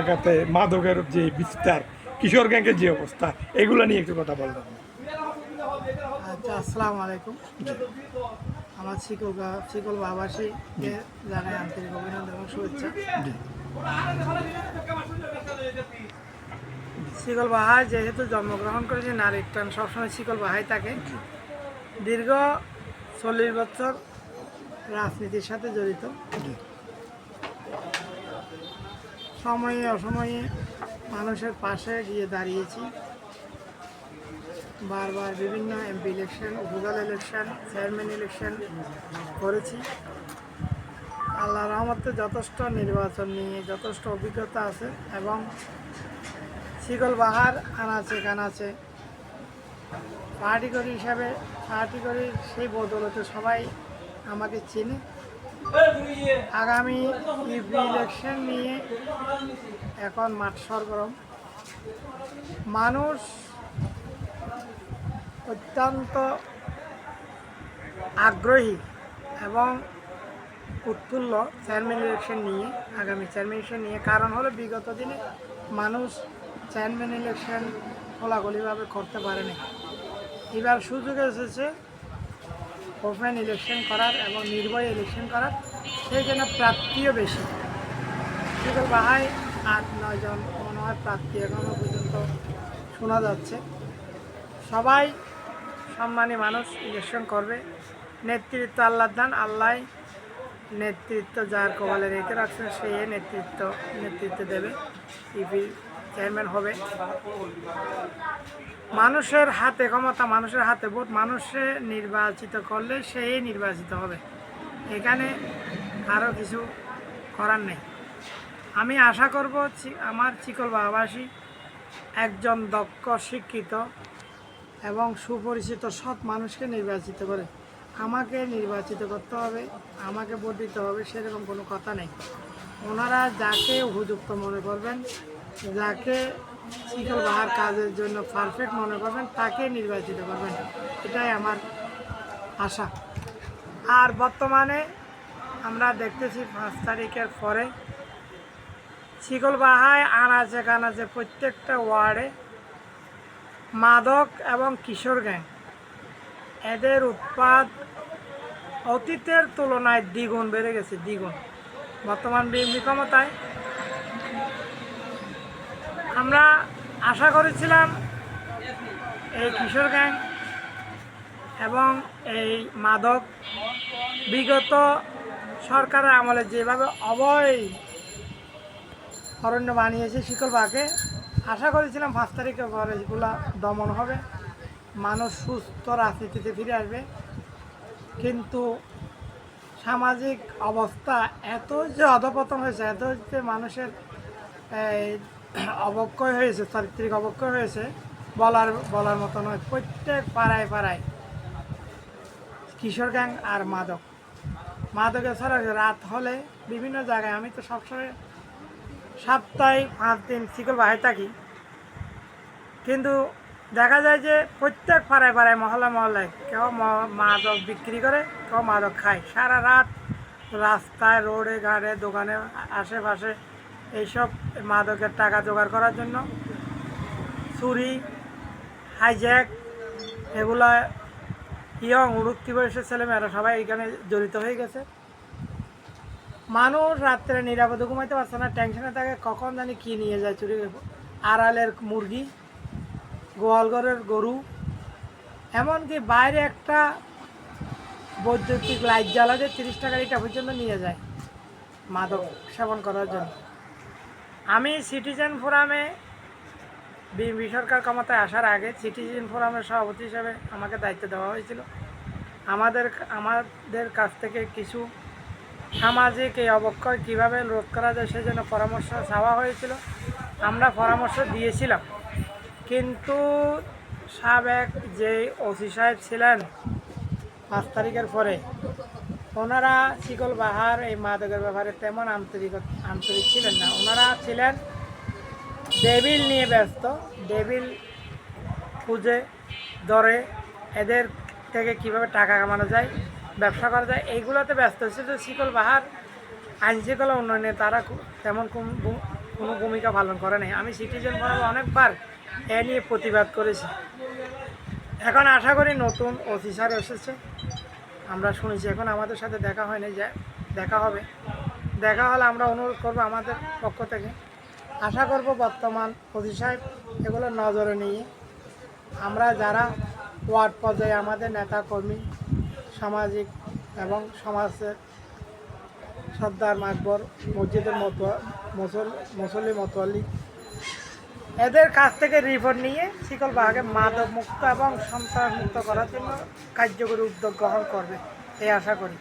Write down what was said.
এলাকাতে মাদকের যে বিস্তার, কিশোর গ্যাংয়ের যে অবস্থা, এগুলো নিয়ে একটু কথা বলবেন। আচ্ছা, আসসালামু আলাইকুম। আমার শিকল বাবাসীকে জানাই আন্তরিক অভিনন্দন এবং শুভেচ্ছা। জি শিকল বাহাই যেহেতু জন্মগ্রহণ করেছে নারীর টান সবসময় শিকল বাহাই থাকে। দীর্ঘ 40 বছর রাজনীতির সাথে জড়িত। জি সময়ে অসময়ে মানুষের পাশে গিয়ে দাঁড়িয়েছি। বারবার বিভিন্ন এমপি ইলেকশন, উপজেলা ইলেকশন, চেয়ারম্যান ইলেকশন করেছি। আল্লাহ রহমতে যথেষ্ট নির্বাচন নিয়ে যথেষ্ট অভিজ্ঞতা আছে এবং শিকল বাহার আনাচে কানাচে পার্টি করি হিসাবে পার্টি করি সেই বদলতে সবাই আমাকে চিনে। আগামী ইউপি ইলেকশন নিয়ে এখন মাঠ সরগরম। মানুষ অত্যন্ত আগ্রহী এবং উৎফুল্ল চেয়ারম্যান ইলেকশন নিয়ে, আগামী চেয়ারম্যান ইলেকশন নিয়ে। কারণ হলো বিগত দিনে মানুষ চেয়ারম্যান ইলেকশন খোলাখুলিভাবে করতে পারেনি। এবার সুযোগ এসেছে ওপেন ইলেকশন করার এবং নির্ভয় ইলেকশন করার, সেই জন্য প্রার্থীও বেশি। শিকল বাহাই 8-9 জন মনে হয় প্রার্থী এখনও পর্যন্ত শোনা যাচ্ছে। সবাই সম্মানী মানুষ ইলেকশন করবে। নেতৃত্ব আল্লাহর দান, আল্লাহ নেতৃত্ব যার কপালে রেখে রাখছেন সে নেতৃত্ব দেবে, ইপি চেয়ারম্যান হবে। মানুষের হাতে ক্ষমতা, মানুষের হাতে ভোট, মানুষে নির্বাচিত করলে সেই নির্বাচিত হবে। এখানে কারো কিছু করার নেই। আমি আশা করব আমার শিকল বাহাবাসী একজন দক্ষ, শিক্ষিত এবং সুপরিচিত সৎ মানুষকে নির্বাচিত করে। আমাকে নির্বাচিত করতে হবে, আমাকে ভোট দিতে হবে, সেরকম কোনো কথা নেই। ওনারা যাকে উপযুক্ত মনে করবেন, যাকে শিকল বাহার কাজের জন্য পারফেক্ট মনে করবেন, তাকে নির্বাচিত করবেন, এটাই আমার আশা। আর বর্তমানে আমরা দেখতেছি 5 তারিখের পরে শিকল বাহাই আনাচে কানাচে প্রত্যেকটা ওয়ার্ডে মাদক এবং কিশোর গ্যাং, এদের উৎপাদ অতীতের তুলনায় দ্বিগুণ বেড়ে গেছে, দ্বিগুণ। বর্তমান বিএনপি ক্ষমতায়। আমরা আশা করেছিলাম এই কিশোর গ্যাং এবং এই মাদক বিগত সরকারের আমলে যেভাবে অবৈধ অরণ্য বানিয়েছে শিকল বাহাকে, আশা করেছিলাম 5 তারিখের পরে এগুলা দমন হবে, মানুষ সুস্থ রাজনীতিতে ফিরে আসবে। কিন্তু সামাজিক অবস্থা এত যে অধপতন হয়েছে, এত যে মানুষের অবক্ষয় হয়েছে, চারিত্রিক অবক্ষয় হয়েছে, বলার মতো নয়। প্রত্যেক পাড়ায় পাড়ায় কিশোর গ্যাং আর মাদকের ছাড়া রাত হলে বিভিন্ন জায়গায়, আমি তো সবসময় সপ্তাহে 5 দিন শিকল বাহাই থাকি, কিন্তু দেখা যায় যে প্রত্যেক পাড়ায় পাড়ায় মহল্লায় কেউ মাদক বিক্রি করে, কেউ মাদক খায়। সারা রাত রাস্তায়, রোডে, ঘাটে, দোকানে, আশেপাশে এইসব মাদকের টাকা জোগাড় করার জন্য চুরি, হাইজ্যাক, এগুলা ইয়ং উড়ুক্তি বয়সের ছেলেমেয়েরা সবাই এখানে জড়িত হয়ে গেছে। মানুষ রাত্রে নিরাপদে ঘুমাইতে পারছে না, টেনশনে থাকে কখন জানি কি নিয়ে যায় চুরি। আড়ালের মুরগি, গোয়ালঘরের গরু, এমনকি বাইরে একটা বৈদ্যুতিক লাইট জ্বালাতে 30 টাকার এটা পর্যন্ত নিয়ে যায় মাদক সেবন করার জন্য। আমি সিটিজেন ফোরামে, বিএনপি সরকার ক্ষমতায় আসার আগে সিটিজেন ফোরামের সভাপতি হিসেবে আমাকে দায়িত্ব দেওয়া হয়েছিল। আমাদের কাছ থেকে কিছু সামাজিক এই অবক্ষয় কীভাবে রোধ করা যায় সেজন্য পরামর্শ চাওয়া হয়েছিল। আমরা পরামর্শ দিয়েছিলাম, কিন্তু সাবেক যে ওসি সাহেব ছিলেন 5 তারিখের পরে, ওনারা শিকল বাহার এই মাদকের ব্যাপারে তেমন আন্তরিক ছিলেন না। ওনারা ছিলেন ডেভিল নিয়ে ব্যস্ত, ডেভিল খুঁজে ধরে এদের থেকে কিভাবে টাকা কামানো যায়, ব্যবসা করা যায়, এইগুলোতে ব্যস্ত ছিল। শিকল বাহার আইনশৃঙ্খলা উন্নয়নে তারা তেমন কোনো ভূমিকা পালন করে নাই। আমি সিটিজেন ফোরামে অনেকবার এ নিয়ে প্রতিবাদ করেছি। এখন আশা করি নতুন অফিসার এসেছে, আমরা শুনেছি, এখন আমাদের সাথে দেখা হয়নি, যে দেখা হবে। দেখা হলে আমরা অনুরোধ করব আমাদের পক্ষ থেকে, আশা করব বর্তমান ওসি সাহেব এগুলো নজরে নিয়ে আমরা যারা ওয়ার্ড পর্যায়ে আমাদের নেতা কর্মী, সামাজিক এবং সমাজের সর্দার মাকবর, মসজিদের মুসল্লি মতোয়ালি, এদের কাছ থেকে রিপোর্ট নিয়ে শিকলবাহাকে মাদক মুক্ত এবং সন্ত্রাস মুক্ত করার জন্য কার্যকরী উদ্যোগ গ্রহণ করবে এই আশা করি।